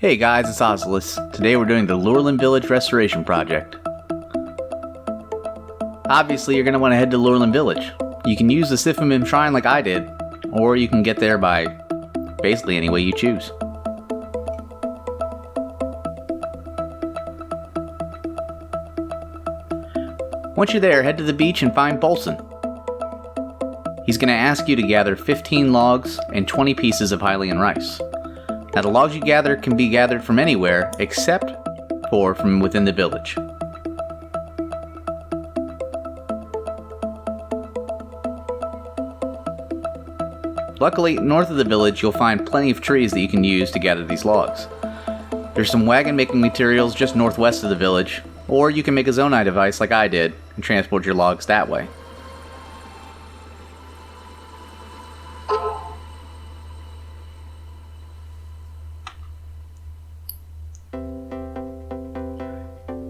Hey guys, it's Oculus. Today we're doing the Lurelin Village Restoration Project. Obviously you're going to want to head to Lurelin Village. You can use the Sifimim Shrine like I did, or you can get there by basically any way you choose. Once you're there, head to the beach and find Bolson. He's going to ask you to gather 15 logs and 20 pieces of Hylian rice. Now the logs you gather can be gathered from anywhere except for from within the village. Luckily, north of the village you'll find plenty of trees that you can use to gather these logs. There's some wagon making materials just northwest of the village, or you can make a zonai device like I did and transport your logs that way.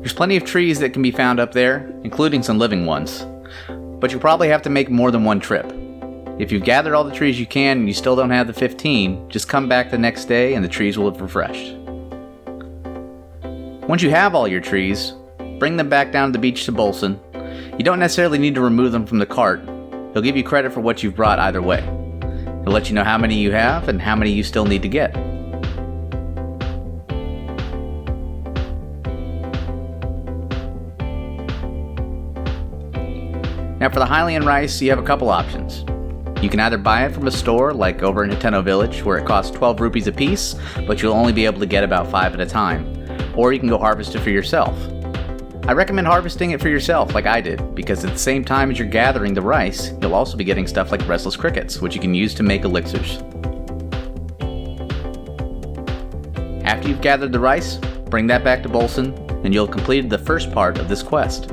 There's plenty of trees that can be found up there, including some living ones, but you'll probably have to make more than one trip. If you've gathered all the trees you can and you still don't have the 15, just come back the next day and the trees will have refreshed. Once you have all your trees, bring them back down to the beach to Bolson. You don't necessarily need to remove them from the cart. He'll give you credit for what you've brought either way. He'll let you know how many you have and how many you still need to get. Now for the Hylian rice, you have a couple options. You can either buy it from a store, like over in Hateno Village, where it costs 12 rupees a piece, but you'll only be able to get about 5 at a time. Or you can go harvest it for yourself. I recommend harvesting it for yourself, like I did, because at the same time as you're gathering the rice, you'll also be getting stuff like restless crickets, which you can use to make elixirs. After you've gathered the rice, bring that back to Bolson, and you'll have completed the first part of this quest.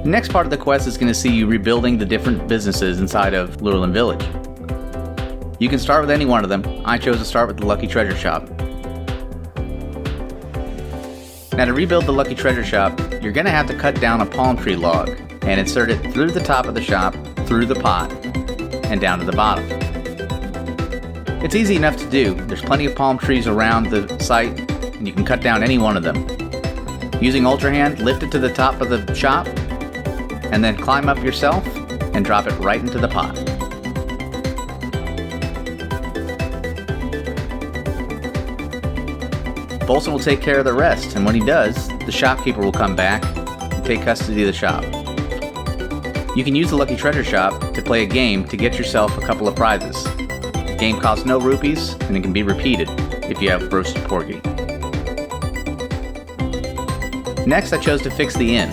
The next part of the quest is going to see you rebuilding the different businesses inside of Lurelin Village. You can start with any one of them. I chose to start with the Lucky Treasure Shop. Now to rebuild the Lucky Treasure Shop, you're going to have to cut down a palm tree log and insert it through the top of the shop, through the pot, and down to the bottom. It's easy enough to do. There's plenty of palm trees around the site, and you can cut down any one of them. Using Ultra Hand, lift it to the top of the shop, and then climb up yourself and drop it right into the pot. Bolson will take care of the rest, and when he does, the shopkeeper will come back and take custody of the shop. You can use the Lucky Treasure Shop to play a game to get yourself a couple of prizes. The game costs no rupees, and it can be repeated if you have roasted porgy. Next, I chose to fix the inn.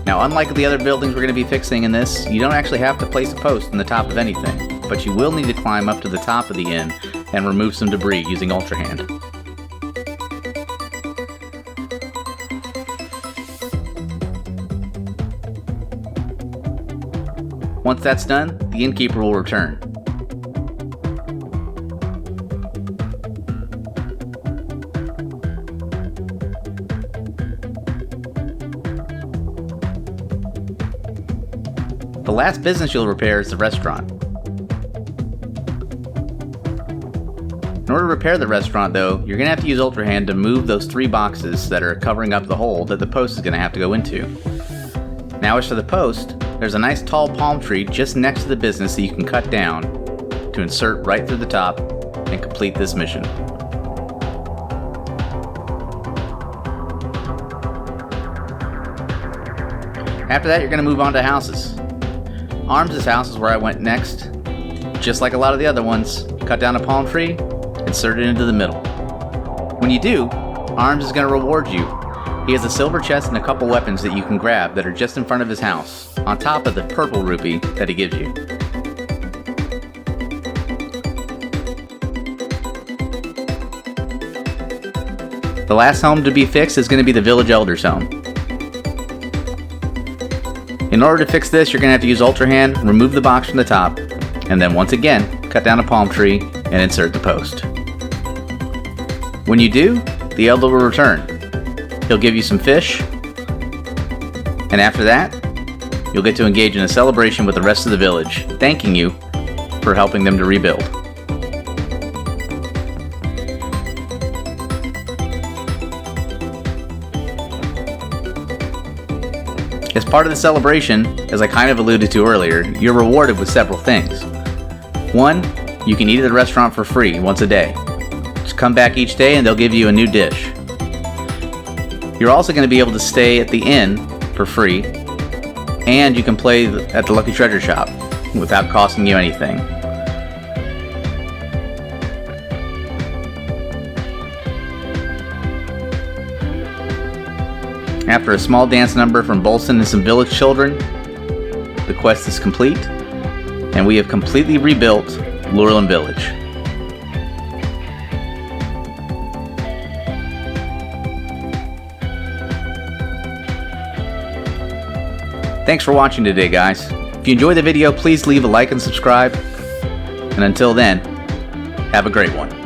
Now, unlike the other buildings we're going to be fixing in this, you don't actually have to place a post on the top of anything, but you will need to climb up to the top of the inn and remove some debris using Ultra Hand. Once that's done, the innkeeper will return. The last business you'll repair is the restaurant. In order to repair the restaurant though, you're going to have to use Ultra Hand to move those 3 boxes that are covering up the hole that the post is going to have to go into. Now as for the post, there's a nice tall palm tree just next to the business that you can cut down to insert right through the top and complete this mission. After that, you're going to move on to houses. Arms' house is where I went next. Just like a lot of the other ones, cut down a palm tree, insert it into the middle. When you do, Arms is going to reward you. He has a silver chest and a couple weapons that you can grab that are just in front of his house, on top of the purple rupee that he gives you. The last home to be fixed is going to be the village elder's home. In order to fix this, you're going to have to use Ultra Hand, remove the box from the top, and then once again, cut down a palm tree and insert the post. When you do, the elder will return. He'll give you some fish, and after that, you'll get to engage in a celebration with the rest of the village, thanking you for helping them to rebuild. As part of the celebration, as I kind of alluded to earlier, you're rewarded with several things. One, you can eat at the restaurant for free once a day. Just come back each day and they'll give you a new dish. You're also going to be able to stay at the inn for free, and you can play at the Lucky Treasure Shop without costing you anything. After a small dance number from Bolson and some village children, the quest is complete, and we have completely rebuilt Lurelin Village. Thanks for watching today, guys. If you enjoyed the video, please leave a like and subscribe. And until then, have a great one.